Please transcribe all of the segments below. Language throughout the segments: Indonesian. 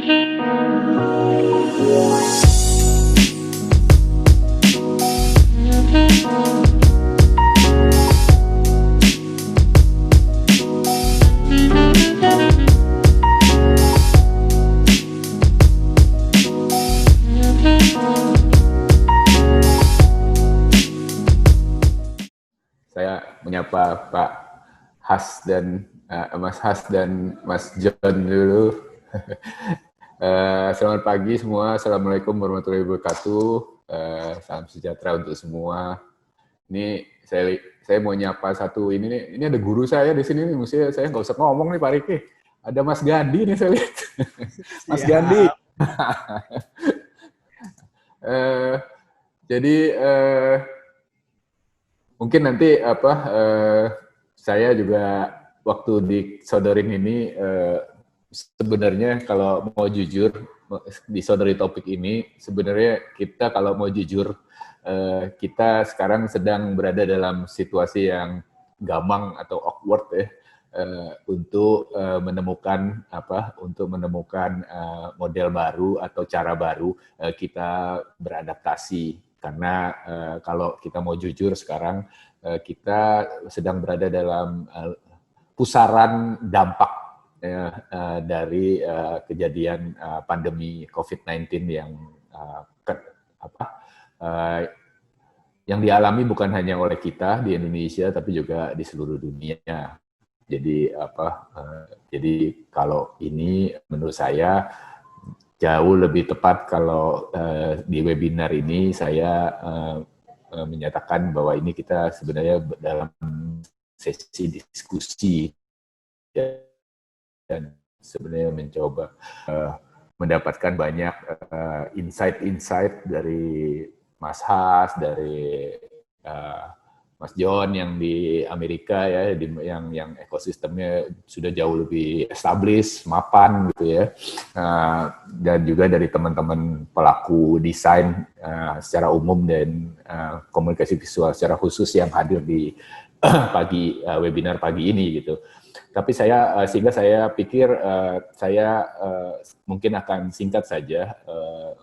Saya menyapa Pak Has dan Mas Has dan Mas John dulu. Selamat pagi semua. Assalamualaikum warahmatullahi wabarakatuh. Salam sejahtera untuk semua. Ini saya mau nyapa satu ini nih. Ini ada guru saya di sini nih. Mestinya saya nggak usah ngomong nih Pak Riki. Ada Mas Gandhi nih saya lihat. Mas Gandhi. Jadi mungkin nanti saya juga waktu disodorin ini sebenarnya kalau mau jujur disodori topik ini sebenarnya kita kalau mau jujur kita sekarang sedang berada dalam situasi yang gamang atau awkward ya untuk menemukan model baru atau cara baru kita beradaptasi. Karena kalau kita mau jujur sekarang, kita sedang berada dalam pusaran dampak dari kejadian pandemi COVID-19 yang dialami bukan hanya oleh kita di Indonesia, tapi juga di seluruh dunia. Jadi kalau ini menurut saya jauh lebih tepat kalau di webinar ini saya menyatakan bahwa ini kita sebenarnya dalam sesi diskusi dan sebenarnya mencoba mendapatkan banyak insight-insight dari Mas Has, dari Mas John yang di Amerika ya, yang ekosistemnya sudah jauh lebih established, mapan gitu ya, dan juga dari teman-teman pelaku desain secara umum dan komunikasi visual secara khusus yang hadir di webinar pagi ini gitu. Tapi sehingga saya pikir saya mungkin akan singkat saja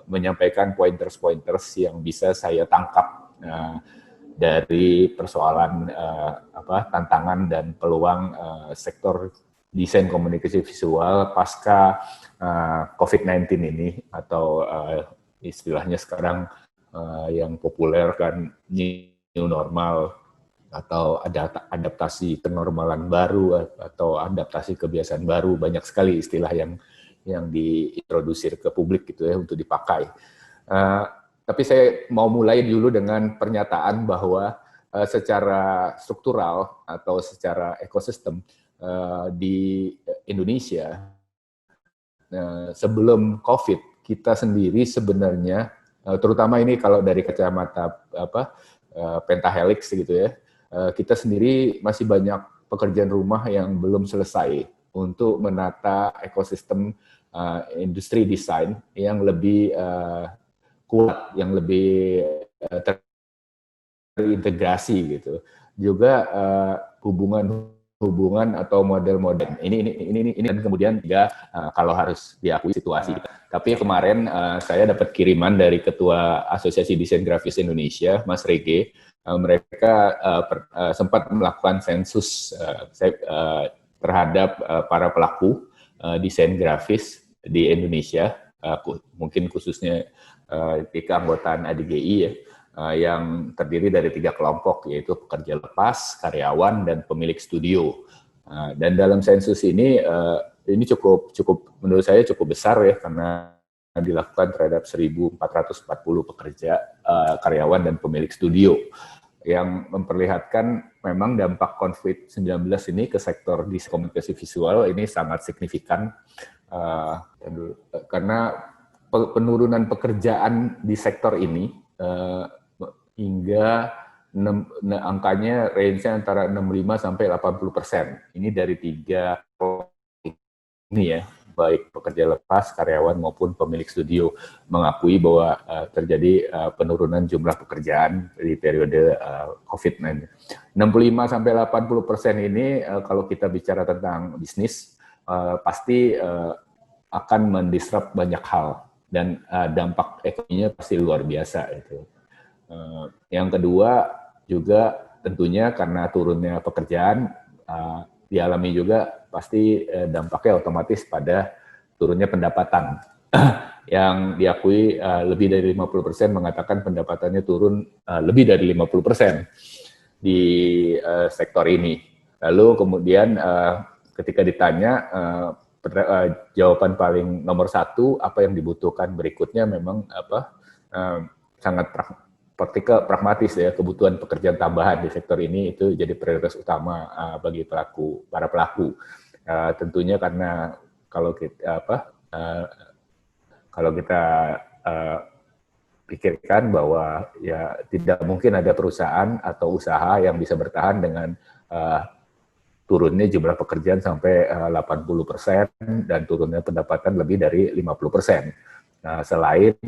menyampaikan pointers-pointers yang bisa saya tangkap dari persoalan tantangan dan peluang sektor desain komunikasi visual pasca COVID-19 ini atau istilahnya sekarang yang populer kan new normal atau adaptasi kenormalan baru atau adaptasi kebiasaan baru, banyak sekali istilah yang diintrodusir ke publik gitu ya untuk dipakai. Tapi saya mau mulai dulu dengan pernyataan bahwa secara struktural atau secara ekosistem di Indonesia sebelum COVID kita sendiri sebenarnya terutama ini kalau dari kacamata pentahelix gitu ya, kita sendiri masih banyak pekerjaan rumah yang belum selesai untuk menata ekosistem industri desain yang lebih kuat, yang lebih terintegrasi gitu. Juga hubungan atau model-model ini dan kemudian juga kalau harus diakui situasi. Tapi kemarin saya dapat kiriman dari Ketua Asosiasi Desain Grafis Indonesia, Mas Rege. Mereka sempat melakukan sensus terhadap para pelaku desain grafis di Indonesia, mungkin khususnya di keanggotaan ADGI ya, yang terdiri dari 3 kelompok, yaitu pekerja lepas, karyawan, dan pemilik studio. Dan dalam sensus ini cukup menurut saya cukup besar ya, karena dilakukan terhadap 1.440 pekerja, karyawan, dan pemilik studio, yang memperlihatkan memang dampak COVID-19 ini ke sektor desain komunikasi visual ini sangat signifikan, karena penurunan pekerjaan di sektor ini hingga angkanya range-nya antara 65 sampai 80%. Ini dari 3 ini ya, baik pekerja lepas, karyawan maupun pemilik studio mengakui bahwa terjadi penurunan jumlah pekerjaan di periode COVID-19. 65 sampai 80% ini kalau kita bicara tentang bisnis pasti akan mendisrupt banyak hal dan dampak ekonominya pasti luar biasa itu. Yang kedua juga tentunya karena turunnya pekerjaan dialami juga pasti dampaknya otomatis pada turunnya pendapatan. Yang diakui lebih dari 50% mengatakan pendapatannya turun lebih dari 50% di sektor ini. Lalu kemudian ketika ditanya jawaban paling nomor satu apa yang dibutuhkan berikutnya memang sangat pragmatis ya, kebutuhan pekerjaan tambahan di sektor ini itu jadi prioritas utama bagi para pelaku. Tentunya karena kalau kita pikirkan bahwa ya tidak mungkin ada perusahaan atau usaha yang bisa bertahan dengan turunnya jumlah pekerjaan sampai 80% dan turunnya pendapatan lebih dari 50%. Nah, selain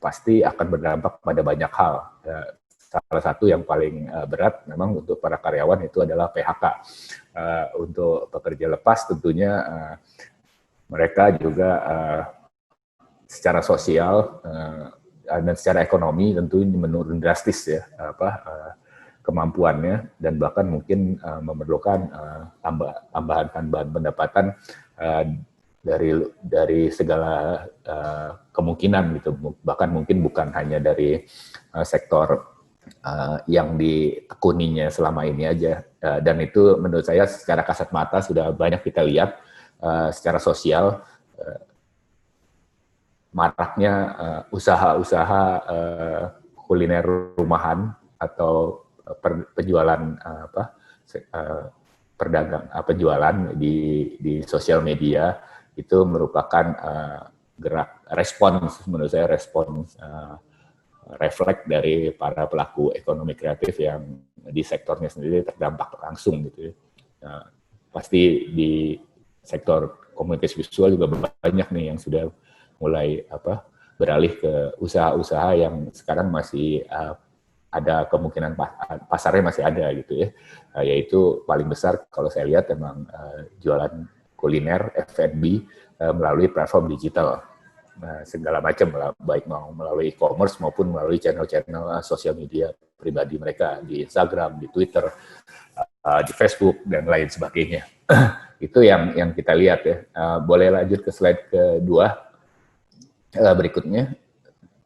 pasti akan berdampak pada banyak hal. Salah satu yang paling berat memang untuk para karyawan itu adalah PHK. Untuk pekerja lepas tentunya mereka juga secara sosial dan secara ekonomi tentu menurun drastis ya kemampuannya dan bahkan mungkin memerlukan tambahan pendapatan dari segala kemungkinan gitu, bahkan mungkin bukan hanya dari sektor yang ditekuninya selama ini aja, dan itu menurut saya secara kasat mata sudah banyak kita lihat secara sosial maraknya usaha-usaha kuliner rumahan atau penjualan penjualan di sosial media itu merupakan respons menurut saya refleks dari para pelaku ekonomi kreatif yang di sektornya sendiri terdampak langsung gitu ya. Pasti di sektor komunikasi visual juga banyak nih yang sudah mulai beralih ke usaha-usaha yang sekarang masih ada kemungkinan pasarnya masih ada gitu ya, yaitu paling besar kalau saya lihat memang jualan kuliner F&B melalui platform digital, segala macam lah, baik melalui e-commerce maupun melalui channel-channel sosial media pribadi mereka di Instagram, di Twitter, di Facebook dan lain sebagainya. Itu yang kita lihat ya. Boleh lanjut ke slide kedua berikutnya.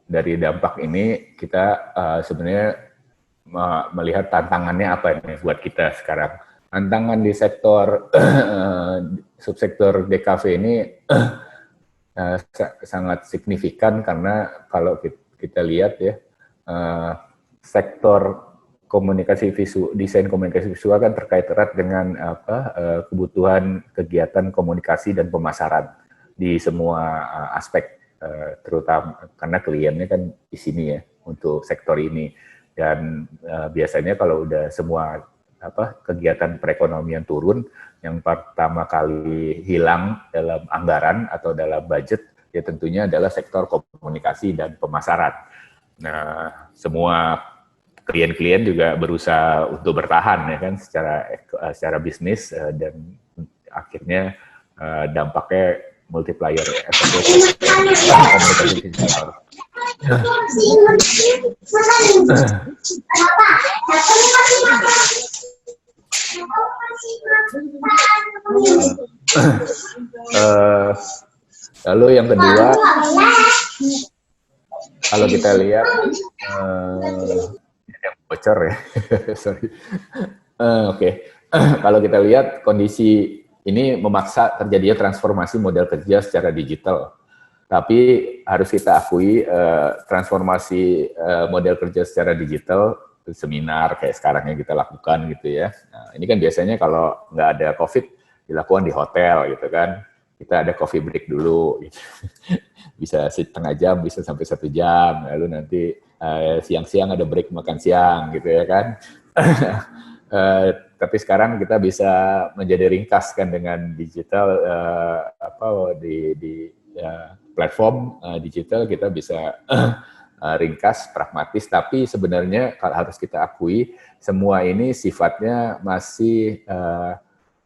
Dari dampak ini kita sebenarnya melihat tantangannya apa nih buat kita sekarang. Tantangan di sektor subsektor DKV ini sangat signifikan karena kalau kita lihat ya sektor komunikasi visual, desain komunikasi visual kan terkait erat dengan kebutuhan kegiatan komunikasi dan pemasaran di semua aspek. Terutama karena kliennya kan di sini ya untuk sektor ini, dan biasanya kalau udah semua kegiatan perekonomian turun, yang pertama kali hilang dalam anggaran atau dalam budget ya tentunya adalah sektor komunikasi dan pemasaran. Nah, semua klien-klien juga berusaha untuk bertahan ya kan secara bisnis, dan akhirnya dampaknya multiplier komunikasi digital. Lalu yang kedua, kalau kita lihat yang bocor ya, sorry. Oke. Kalau kita lihat kondisi ini memaksa terjadinya transformasi model kerja secara digital. Tapi harus kita akui transformasi model kerja secara digital, seminar kayak sekarang yang kita lakukan gitu ya. Nah, ini kan biasanya kalau nggak ada COVID dilakukan di hotel gitu kan. Kita ada coffee break dulu, gitu. Bisa setengah jam, bisa sampai 1 jam. Lalu nanti siang-siang ada break makan siang gitu ya kan. Tapi sekarang kita bisa menjadi ringkas kan dengan digital di platform digital kita bisa ringkas, pragmatis, tapi sebenarnya kalau harus kita akui semua ini sifatnya masih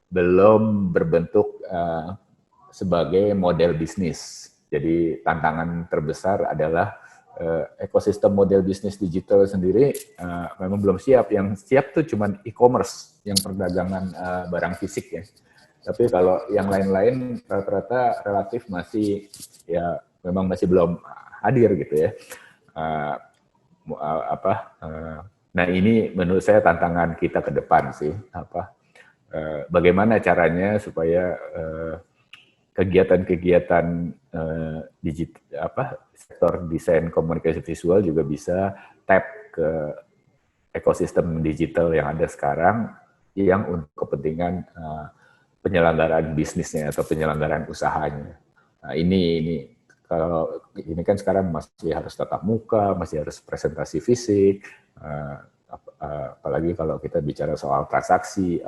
belum berbentuk sebagai model bisnis. Jadi tantangan terbesar adalah ekosistem model bisnis digital sendiri memang belum siap. Yang siap tuh cuman e-commerce, yang perdagangan barang fisik ya. Tapi kalau yang lain-lain rata-rata relatif masih ya memang masih belum hadir gitu ya. Nah ini menurut saya tantangan kita ke depan sih. Bagaimana caranya supaya kegiatan-kegiatan sektor desain komunikasi visual juga bisa tap ke ekosistem digital yang ada sekarang yang untuk kepentingan penyelenggaraan bisnisnya atau penyelenggaraan usahanya. Nah, ini kan sekarang masih harus tatap muka, masih harus presentasi fisik, apalagi kalau kita bicara soal transaksi,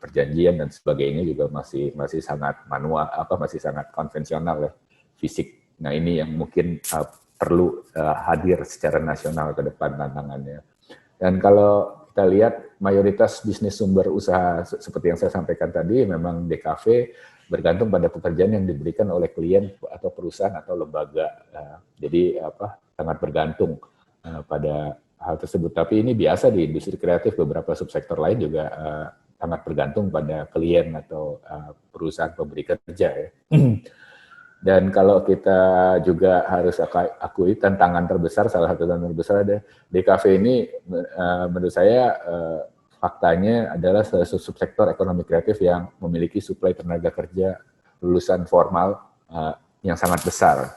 perjanjian dan sebagainya juga masih sangat manual, masih sangat konvensional ya, fisik. Nah ini yang mungkin perlu hadir secara nasional ke depan tantangannya. Dan kalau kita lihat mayoritas bisnis sumber usaha seperti yang saya sampaikan tadi, memang DKV bergantung pada pekerjaan yang diberikan oleh klien atau perusahaan atau lembaga. Jadi sangat bergantung pada hal tersebut. Tapi ini biasa di industri kreatif, beberapa subsektor lain juga sangat bergantung pada klien atau perusahaan pemberi kerja ya. Dan kalau kita juga harus akui tantangan terbesar, salah satu tantangan terbesar ada DKV ini menurut saya faktanya adalah salah satu subsektor ekonomi kreatif yang memiliki suplai tenaga kerja lulusan formal yang sangat besar.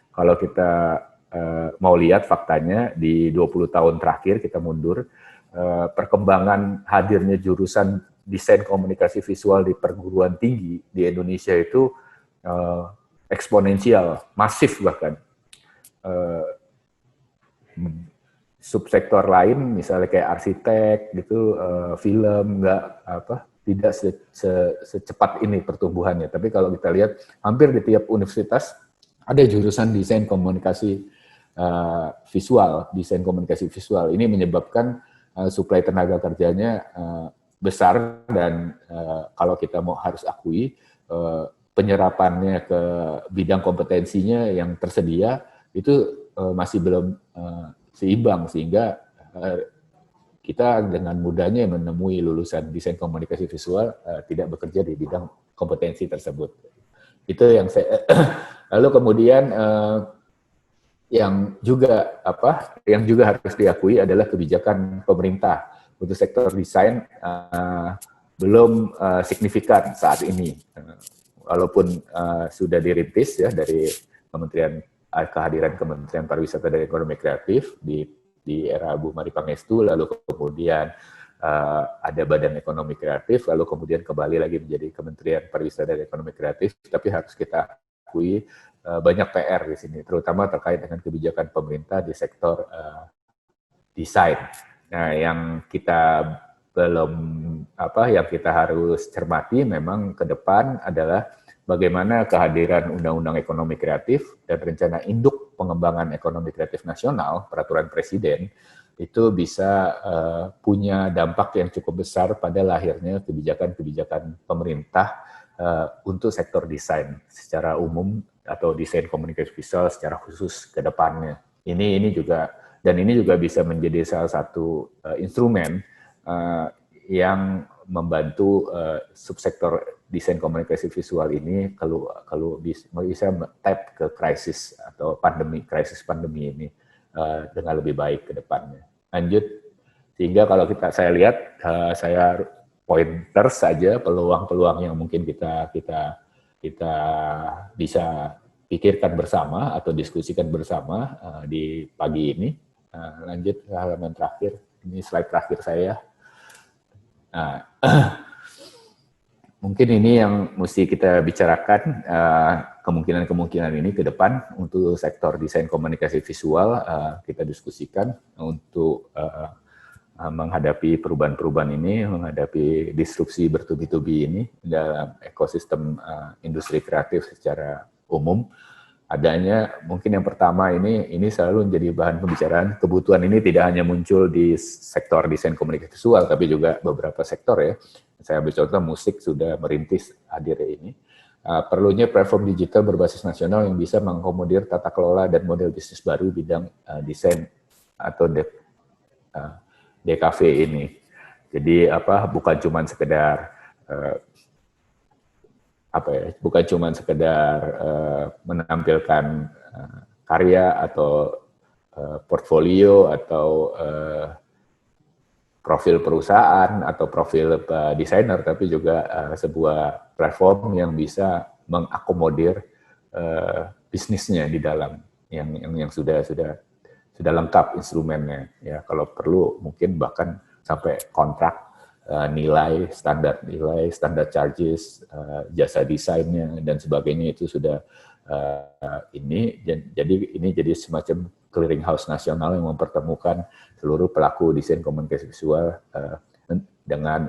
Kalau kita mau lihat faktanya di 20 tahun terakhir kita mundur, perkembangan hadirnya jurusan desain komunikasi visual di perguruan tinggi di Indonesia itu eksponensial, masif bahkan. Subsektor lain misalnya kayak arsitek gitu, film tidak secepat ini pertumbuhannya. Tapi kalau kita lihat hampir di tiap universitas ada jurusan desain komunikasi visual, desain komunikasi visual. Ini menyebabkan suplai tenaga kerjanya besar dan kalau kita mau harus akui penyerapannya ke bidang kompetensinya yang tersedia itu masih belum seimbang sehingga kita dengan mudahnya menemui lulusan desain komunikasi visual tidak bekerja di bidang kompetensi tersebut. Itu yang saya lalu kemudian yang juga harus diakui adalah kebijakan pemerintah untuk sektor desain belum signifikan saat ini. Walaupun sudah dirintis ya dari kehadiran Kementerian Pariwisata dan Ekonomi Kreatif di era Bu Mari Pangestu, lalu kemudian ada Badan Ekonomi Kreatif, lalu kemudian kembali lagi menjadi Kementerian Pariwisata dan Ekonomi Kreatif, tapi harus kita akui banyak PR di sini, terutama terkait dengan kebijakan pemerintah di sektor desain. Nah, yang kita harus cermati memang ke depan adalah bagaimana kehadiran Undang-Undang Ekonomi Kreatif dan rencana induk pengembangan ekonomi kreatif nasional, peraturan presiden, itu bisa punya dampak yang cukup besar pada lahirnya kebijakan-kebijakan pemerintah untuk sektor desain secara umum atau desain komunikasi visual secara khusus ke depannya. Ini juga bisa menjadi salah satu instrumen yang membantu subsektor desain komunikasi visual ini kalau bisa tap ke krisis krisis pandemi ini dengan lebih baik ke depannya. Lanjut, sehingga kalau saya lihat saya pointer saja peluang-peluang yang mungkin kita bisa pikirkan bersama atau diskusikan bersama di pagi ini. Lanjut ke halaman terakhir, ini slide terakhir saya. Nah, mungkin ini yang mesti kita bicarakan, kemungkinan-kemungkinan ini ke depan untuk sektor desain komunikasi visual, kita diskusikan untuk menghadapi perubahan-perubahan ini, menghadapi disrupsi bertubi-tubi ini dalam ekosistem industri kreatif secara umum. Adanya mungkin yang pertama ini selalu menjadi bahan pembicaraan. Kebutuhan ini tidak hanya muncul di sektor desain komunikasi visual, tapi juga beberapa sektor ya. Saya ambil contoh musik sudah merintis hadir ini. perlunya platform digital berbasis nasional yang bisa mengakomodir tata kelola dan model bisnis baru bidang desain atau DKV ini. Jadi bukan cuma sekedar bukan cuma sekedar menampilkan karya atau portfolio atau profil perusahaan atau profil desainer, tapi juga sebuah platform yang bisa mengakomodir bisnisnya di dalam yang sudah lengkap instrumennya. Ya, kalau perlu mungkin bahkan sampai kontrak nilai, standar charges, jasa desainnya dan sebagainya itu sudah jadi semacam clearinghouse nasional yang mempertemukan seluruh pelaku desain komunikasi visual dengan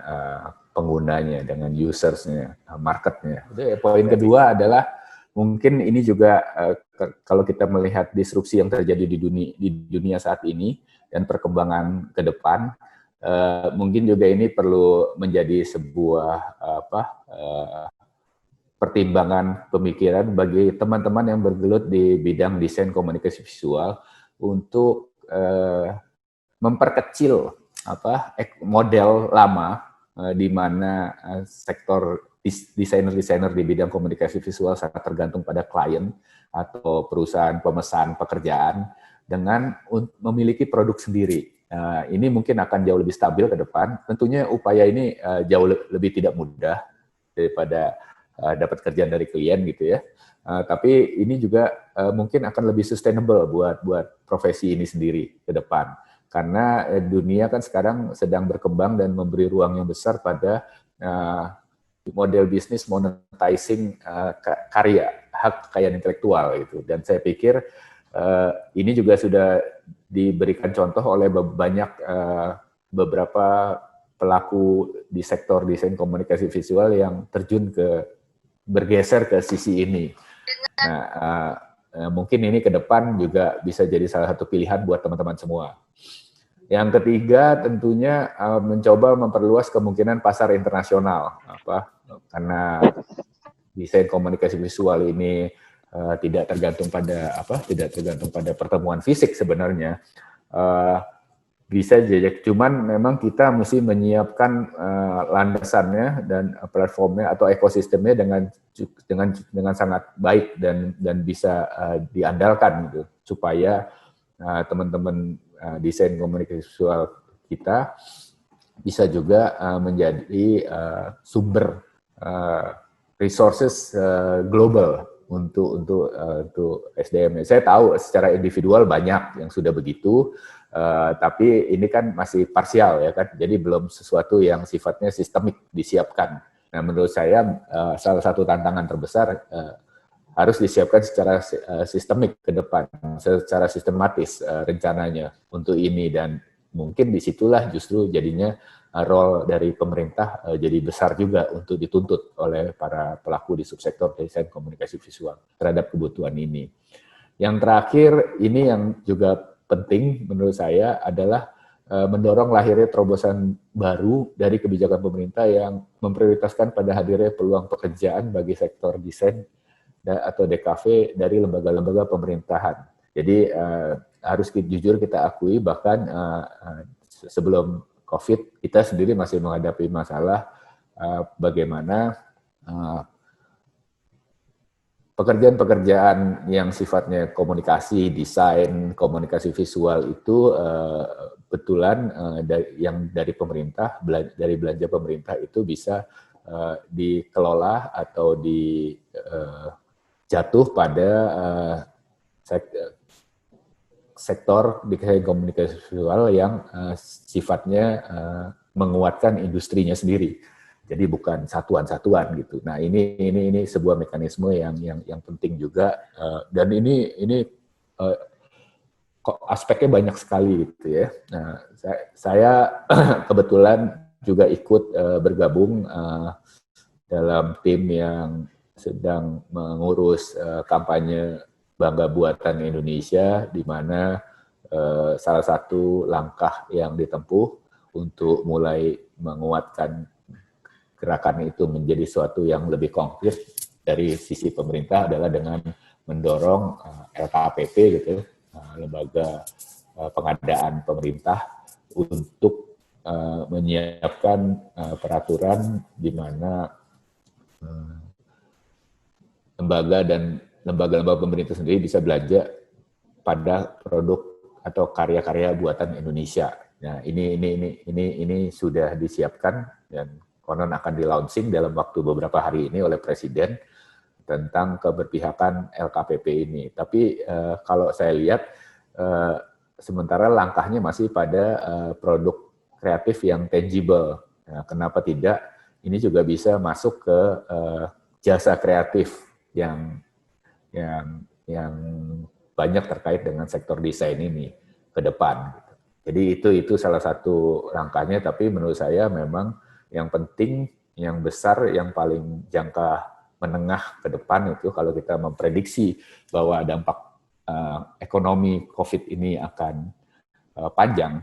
penggunanya, dengan usersnya, marketnya. Poin kedua adalah mungkin ini juga kalau kita melihat disrupsi yang terjadi di dunia saat ini dan perkembangan ke depan, mungkin juga ini perlu menjadi sebuah pertimbangan pemikiran bagi teman-teman yang bergelut di bidang desain komunikasi visual untuk memperkecil model lama di mana sektor desainer-desainer di bidang komunikasi visual sangat tergantung pada klien atau perusahaan pemesan pekerjaan dengan memiliki produk sendiri. Ini mungkin akan jauh lebih stabil ke depan. Tentunya upaya ini jauh lebih tidak mudah daripada dapat kerjaan dari klien gitu ya. Tapi ini juga mungkin akan lebih sustainable buat profesi ini sendiri ke depan. Karena dunia kan sekarang sedang berkembang dan memberi ruang yang besar pada model bisnis monetizing karya, hak kekayaan intelektual gitu. Dan saya pikir ini juga sudah diberikan contoh oleh beberapa pelaku di sektor desain komunikasi visual yang bergeser ke sisi ini. Nah, mungkin ini ke depan juga bisa jadi salah satu pilihan buat teman-teman semua. Yang ketiga tentunya mencoba memperluas kemungkinan pasar internasional, karena desain komunikasi visual ini tidak tergantung pada pertemuan fisik sebenarnya. Bisa jadi, cuman memang kita mesti menyiapkan landasannya dan platformnya atau ekosistemnya dengan sangat baik dan bisa diandalkan gitu, supaya teman-teman desain komunikasi visual kita bisa juga menjadi sumber resources global untuk SDM. Saya tahu secara individual banyak yang sudah begitu. Tapi ini kan masih parsial ya kan, jadi belum sesuatu yang sifatnya sistemik disiapkan. Nah, menurut saya salah satu tantangan terbesar harus disiapkan secara sistemik ke depan, secara sistematis rencananya untuk ini, dan mungkin disitulah justru jadinya role dari pemerintah jadi besar juga untuk dituntut oleh para pelaku di subsektor desain komunikasi visual terhadap kebutuhan ini. Yang terakhir ini yang juga penting menurut saya adalah mendorong lahirnya terobosan baru dari kebijakan pemerintah yang memprioritaskan pada hadirnya peluang pekerjaan bagi sektor desain atau DKV dari lembaga-lembaga pemerintahan. Jadi harus jujur kita akui, bahkan sebelum COVID kita sendiri masih menghadapi masalah bagaimana pekerjaan-pekerjaan yang sifatnya komunikasi, desain, komunikasi visual itu betulan yang dari pemerintah, dari belanja pemerintah itu bisa dikelola atau jatuh pada sektor desain komunikasi visual yang sifatnya menguatkan industrinya sendiri. Jadi bukan satuan-satuan gitu. Nah, ini sebuah mekanisme yang penting juga, dan ini aspeknya banyak sekali gitu ya. Nah, saya kebetulan juga ikut bergabung dalam tim yang sedang mengurus kampanye Bangga Buatan Indonesia, di mana salah satu langkah yang ditempuh untuk mulai menguatkan gerakan itu menjadi suatu yang lebih konkret dari sisi pemerintah adalah dengan mendorong LKPP gitu, lembaga pengadaan pemerintah untuk menyiapkan peraturan di mana lembaga-lembaga pemerintah sendiri bisa belanja pada produk atau karya-karya buatan Indonesia. Nah, ini sudah disiapkan dan konon akan di-launching dalam waktu beberapa hari ini oleh Presiden tentang keberpihakan LKPP ini. Tapi kalau saya lihat sementara langkahnya masih pada produk kreatif yang tangible. Nah, kenapa tidak? Ini juga bisa masuk ke jasa kreatif yang banyak terkait dengan sektor desain ini ke depan. Jadi itu salah satu langkahnya, tapi menurut saya memang yang penting, yang besar, yang paling jangka menengah ke depan itu kalau kita memprediksi bahwa dampak ekonomi COVID ini akan panjang,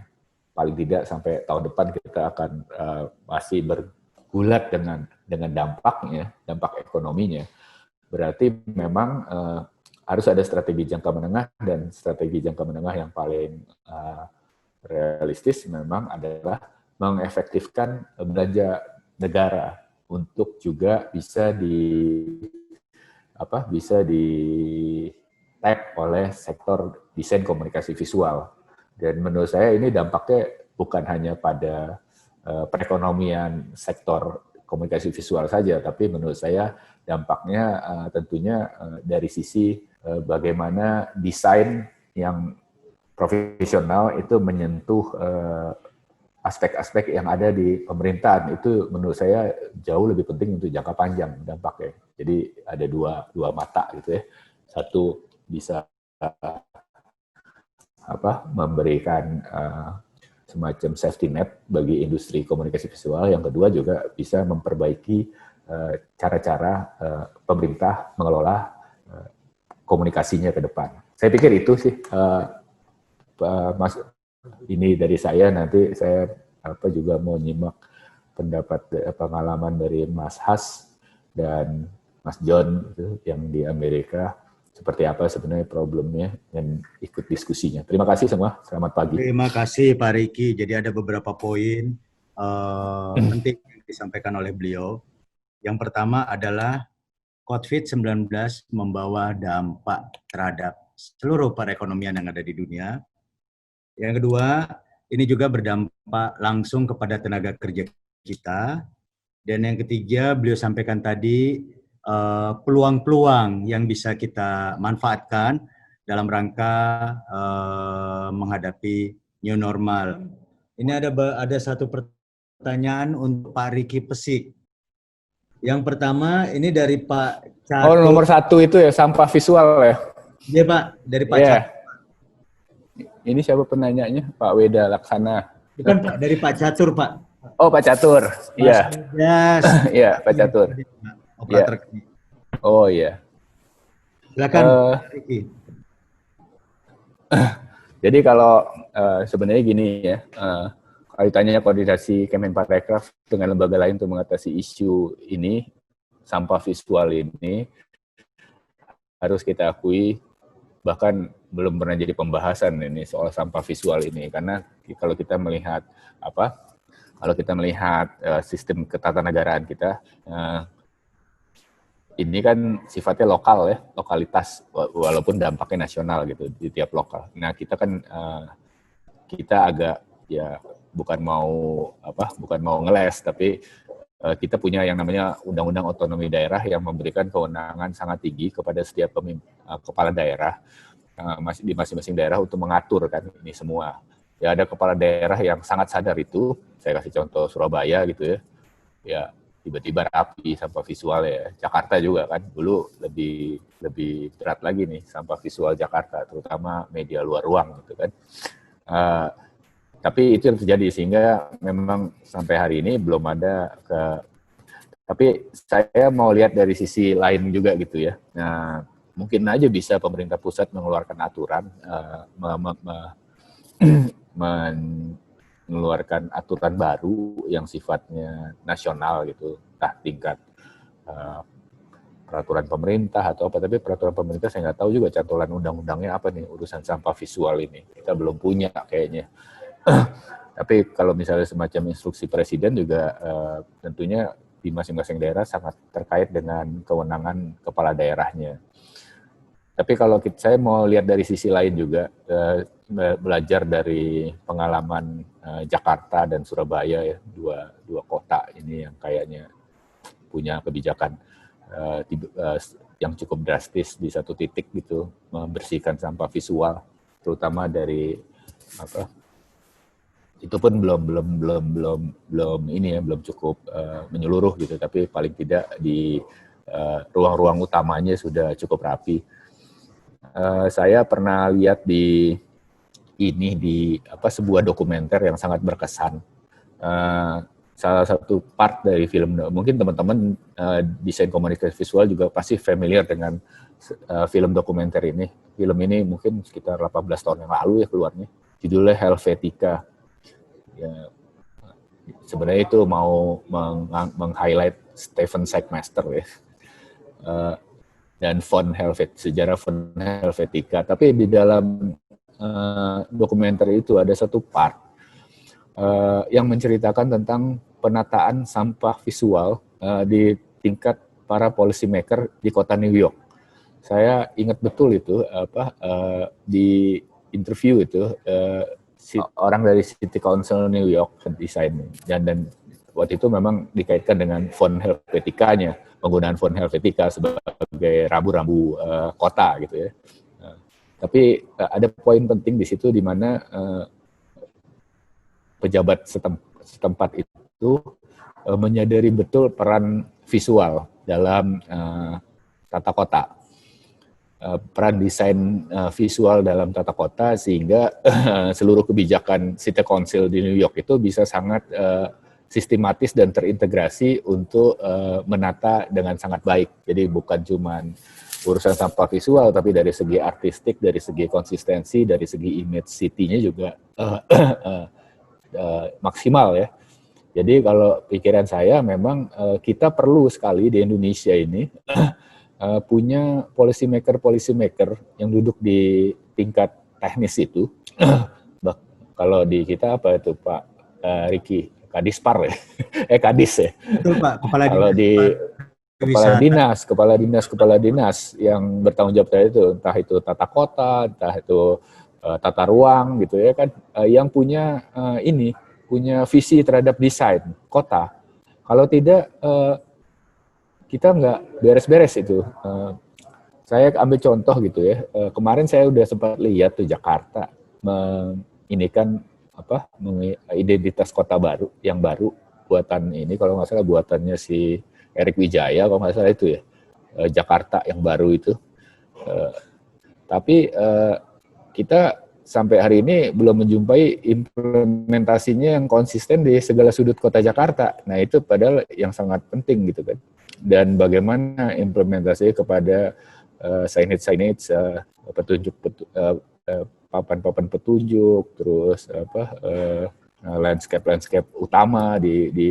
paling tidak sampai tahun depan kita akan masih bergulat dengan dampaknya, dampak ekonominya. Berarti memang harus ada strategi jangka menengah, dan strategi jangka menengah yang paling realistis memang adalah mengefektifkan belanja negara untuk juga bisa tag oleh sektor desain komunikasi visual. Dan menurut saya ini dampaknya bukan hanya pada perekonomian sektor komunikasi visual saja, tapi menurut saya dampaknya tentunya dari sisi bagaimana desain yang profesional itu menyentuh aspek-aspek yang ada di pemerintahan. Itu menurut saya jauh lebih penting untuk jangka panjang dampaknya. Jadi ada dua mata gitu ya. Satu bisa memberikan semacam safety net bagi industri komunikasi visual. Yang kedua juga bisa memperbaiki cara-cara pemerintah mengelola komunikasinya ke depan. Saya pikir itu sih, Mas. Ini dari saya. Nanti saya juga mau nyimak pendapat pengalaman dari Mas Has dan Mas John itu, yang di Amerika. Seperti apa sebenarnya problemnya, dan ikut diskusinya. Terima kasih semua. Selamat pagi. Terima kasih Pak Riki. Jadi ada beberapa poin penting yang disampaikan oleh beliau. Yang pertama adalah COVID-19 membawa dampak terhadap seluruh perekonomian yang ada di dunia. Yang kedua, ini juga berdampak langsung kepada tenaga kerja kita. Dan yang ketiga, beliau sampaikan tadi peluang-peluang yang bisa kita manfaatkan dalam rangka menghadapi new normal. Ini ada satu pertanyaan untuk Pak Riki Pesik. Yang pertama ini dari Pak Catur. Oh, nomor 1 itu ya, sampah visual ya? Iya Pak, dari Pak Catur. Ini siapa penanyanya? Pak Weda Laksana. Bukan Pak, dari Pak Catur Pak. Oh, Pak Catur. Iya. Iya, Pak Catur. Operator. Oh iya. Silakan. Jadi kalau sebenarnya gini ya, kalau ditanya koordinasi Kemenparekraf dengan lembaga lain untuk mengatasi isu ini, sampah visual ini, harus kita akui bahkan belum pernah jadi pembahasan ini soal sampah visual ini, karena kalau kita melihat sistem ketatanegaraan kita, ini kan sifatnya lokal ya, lokalitas, walaupun dampaknya nasional gitu di tiap lokal. Nah kita kan kita agak ya bukan mau ngeles, tapi kita punya yang namanya Undang-Undang Otonomi Daerah yang memberikan kewenangan sangat tinggi kepada setiap kepala daerah di masing-masing daerah untuk mengatur kan ini semua. Ya ada kepala daerah yang sangat sadar itu. Saya kasih contoh Surabaya gitu ya. Ya tiba-tiba rapi sampah visual ya. Jakarta juga kan dulu lebih berat lagi nih sampah visual Jakarta, terutama media luar ruang gitu kan. Tapi itu yang terjadi, sehingga memang sampai hari ini belum ada tapi saya mau lihat dari sisi lain juga gitu ya. Nah, mungkin aja bisa pemerintah pusat mengeluarkan aturan, mengeluarkan aturan baru yang sifatnya nasional gitu, entah tingkat peraturan pemerintah atau apa, tapi peraturan pemerintah saya nggak tahu juga cantolan undang-undangnya apa nih urusan sampah visual ini. Kita belum punya kayaknya. Tapi kalau misalnya semacam instruksi presiden juga tentunya di masing-masing daerah sangat terkait dengan kewenangan kepala daerahnya. Tapi kalau saya mau lihat dari sisi lain juga, belajar dari pengalaman Jakarta dan Surabaya, ya, dua kota ini yang kayaknya punya kebijakan yang cukup drastis di satu titik gitu, membersihkan sampah visual, terutama dari apa? Itu pun belum cukup menyeluruh gitu, tapi paling tidak di ruang-ruang utamanya sudah cukup rapi. Saya pernah lihat di sebuah dokumenter yang sangat berkesan. Salah satu part dari film, mungkin teman-teman desain komunikasi visual juga pasti familiar dengan film dokumenter ini. Film ini mungkin sekitar 18 tahun yang lalu ya keluarnya. Judulnya Helvetica. Ya, sebenarnya itu mau meng-highlight Stephen Sagmeister ya. Dan sejarah font Helvetica. Tapi di dalam dokumenter itu ada satu part yang menceritakan tentang penataan sampah visual di tingkat para policy maker di kota New York. Saya ingat betul itu di interview itu orang dari City Council New York desain dan waktu itu memang dikaitkan dengan font Helvetica-nya, penggunaan font Helvetica sebagai rambu-rambu kota gitu ya. Tapi ada poin penting di situ di mana pejabat setempat itu menyadari betul peran visual dalam tata kota, peran desain visual dalam tata kota, sehingga seluruh kebijakan City Council di New York itu bisa sangat sistematis dan terintegrasi untuk menata dengan sangat baik. Jadi bukan cuma urusan sampah visual, tapi dari segi artistik, dari segi konsistensi, dari segi image city-nya juga maksimal ya. Jadi kalau pikiran saya memang kita perlu sekali di Indonesia ini punya policy maker yang duduk di tingkat teknis itu. Kalau di kita apa itu Pak Riki? Kadispar ya? Kadis ya? Betul Pak, kalau di kepala dinas yang bertanggung jawab itu, entah itu tata kota, entah itu tata ruang gitu ya kan, yang punya punya visi terhadap desain kota. Kalau tidak kita nggak beres-beres itu. Saya ambil contoh gitu ya. Kemarin saya udah sempat lihat tuh Jakarta menginikan identitas kota baru yang baru buatan ini, kalau nggak salah buatannya si Erik Wijaya, kalau nggak salah itu ya, Jakarta yang baru itu. Tapi kita sampai hari ini belum menjumpai implementasinya yang konsisten di segala sudut kota Jakarta. Nah itu padahal yang sangat penting gitu kan. Dan bagaimana implementasinya kepada signage, petunjuk, papan-papan petunjuk, terus landscape utama di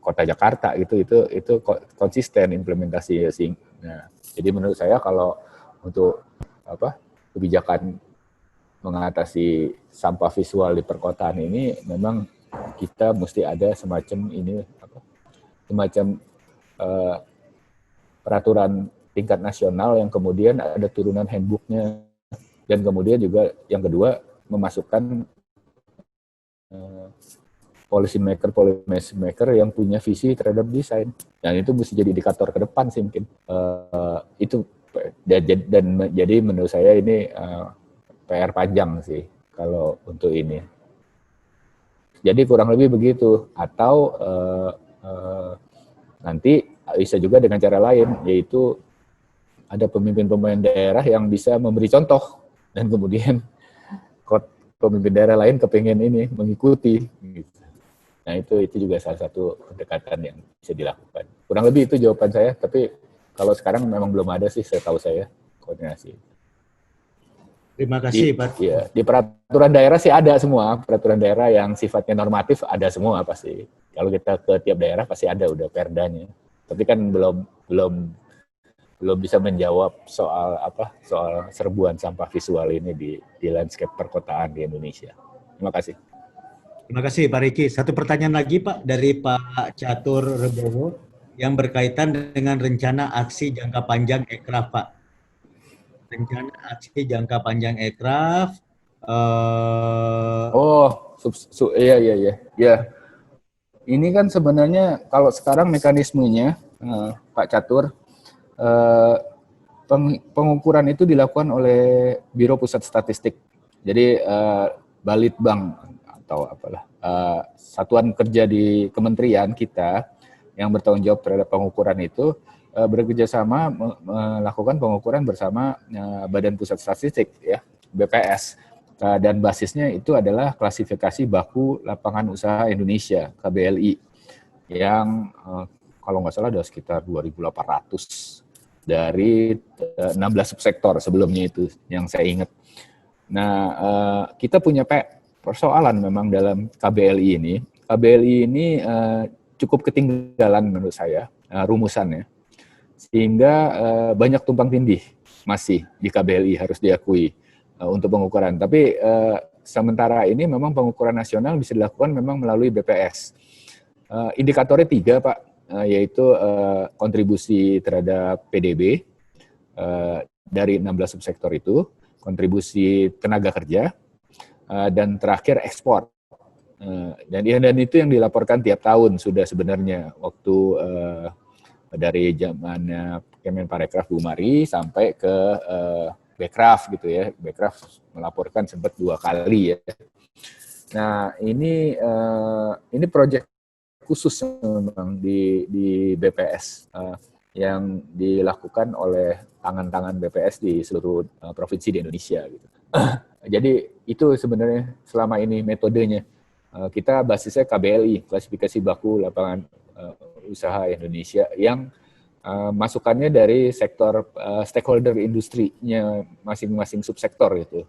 kota Jakarta itu konsisten implementasi. Nah, jadi menurut saya kalau untuk kebijakan mengatasi sampah visual di perkotaan ini, memang kita mesti ada semacam peraturan tingkat nasional yang kemudian ada turunan handbook-nya, dan kemudian juga yang kedua memasukkan policy maker yang punya visi terhadap desain. Dan itu mesti jadi indikator ke depan sih mungkin. Itu dan jadi menurut saya ini PR panjang sih kalau untuk ini. Jadi kurang lebih begitu. Atau nanti bisa juga dengan cara lain, yaitu ada pemimpin-pemimpin daerah yang bisa memberi contoh dan kemudian pemimpin daerah lain kepengen ini mengikuti. Nah itu juga salah satu pendekatan yang bisa dilakukan. Kurang lebih itu jawaban saya, tapi kalau sekarang memang belum ada sih setahu saya koordinasi. Terima kasih Pak. Ya, di peraturan daerah sih ada semua, peraturan daerah yang sifatnya normatif ada semua pasti. Kalau kita ke tiap daerah pasti ada udah perdanya. Tapi kan belum bisa menjawab soal serbuan sampah visual ini di landscape perkotaan di Indonesia. Terima kasih. Terima kasih Pak Riki. Satu pertanyaan lagi Pak dari Pak Catur Rebowo yang berkaitan dengan rencana aksi jangka panjang Ekraf Pak. Rencana aksi jangka panjang Ekraf. Iya. Ya. Ini kan sebenarnya kalau sekarang mekanismenya Pak Catur, pengukuran itu dilakukan oleh Biro Pusat Statistik. Jadi Balitbang atau satuan kerja di kementerian kita yang bertanggung jawab terhadap pengukuran itu bekerjasama melakukan pengukuran bersama Badan Pusat Statistik ya, BPS. Dan basisnya itu adalah klasifikasi baku lapangan usaha Indonesia, KBLI, yang kalau nggak salah ada sekitar 2.800 dari 16 subsektor sebelumnya itu yang saya ingat. Nah, kita punya persoalan memang dalam KBLI ini. KBLI ini cukup ketinggalan menurut saya rumusannya, sehingga banyak tumpang tindih masih di KBLI harus diakui untuk pengukuran. Tapi sementara ini memang pengukuran nasional bisa dilakukan memang melalui BPS. Indikatornya 3 Pak, yaitu kontribusi terhadap PDB dari 16 subsektor itu, kontribusi tenaga kerja, dan terakhir ekspor. Dan itu yang dilaporkan tiap tahun sudah sebenarnya waktu dari zamannya Kemenparekraf Bu Mari sampai ke Bekraf gitu ya. Bekraf melaporkan sempat 2 kali ya. Nah ini proyek khusus memang di BPS yang dilakukan oleh tangan-tangan BPS di seluruh provinsi di Indonesia gitu. Jadi itu sebenarnya selama ini metodenya. Kita basisnya KBLI, klasifikasi baku lapangan usaha Indonesia, yang masukannya dari sektor stakeholder industrinya masing-masing subsektor itu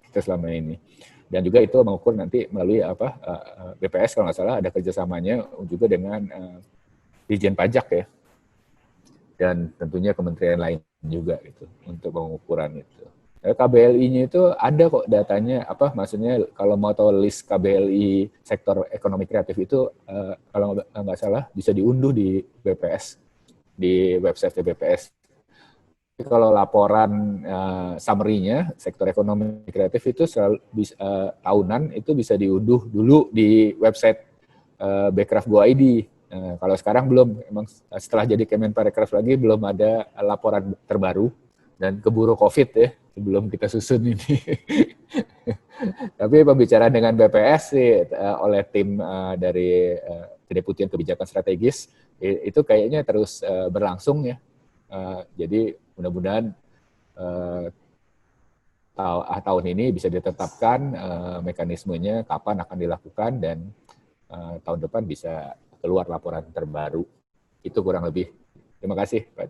kita selama ini. Dan juga itu mengukur nanti melalui BPS kalau nggak salah ada kerjasamanya juga dengan Ditjen Pajak ya, dan tentunya kementerian lain juga gitu untuk pengukuran itu. KBLI-nya itu ada kok datanya, maksudnya kalau mau tahu list KBLI sektor ekonomi kreatif itu kalau nggak salah bisa diunduh di BPS, di website BPS. Jadi kalau laporan summary-nya sektor ekonomi kreatif itu selalu tahunan itu bisa diunduh dulu di website Bekraf Go ID. Kalau sekarang belum, emang setelah jadi Kemenparekraf lagi belum ada laporan terbaru, dan keburu COVID ya, sebelum kita susun ini. Tapi pembicaraan dengan BPS sih oleh tim dari Kedeputian Kebijakan Strategis itu kayaknya terus berlangsung ya. Jadi mudah-mudahan tahun ini bisa ditetapkan mekanismenya kapan akan dilakukan, dan tahun depan bisa keluar laporan terbaru. Itu kurang lebih. Terima kasih, Pak.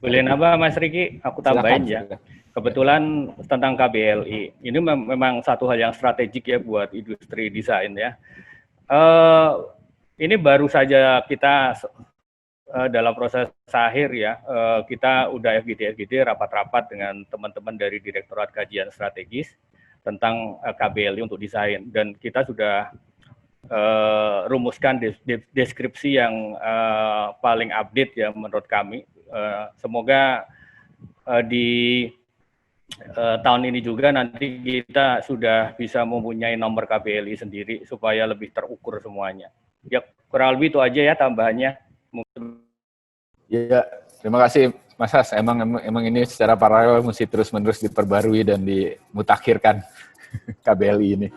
Boleh nambah Mas Riki, aku tambahin ya. Kebetulan tentang KBLI, ini memang satu hal yang strategik ya buat industri desain ya. Ini baru saja kita dalam proses akhir ya, kita udah FGD rapat-rapat dengan teman-teman dari Direktorat Kajian Strategis tentang KBLI untuk desain, dan kita sudah rumuskan deskripsi yang paling update ya menurut kami. Semoga di tahun ini juga nanti kita sudah bisa mempunyai nomor KBLI sendiri supaya lebih terukur semuanya. Ya kurang lebih itu aja ya tambahannya. Ya, terima kasih Mas Has. Emang ini secara paralel mesti terus-menerus diperbarui dan dimutakhirkan KBLI ini.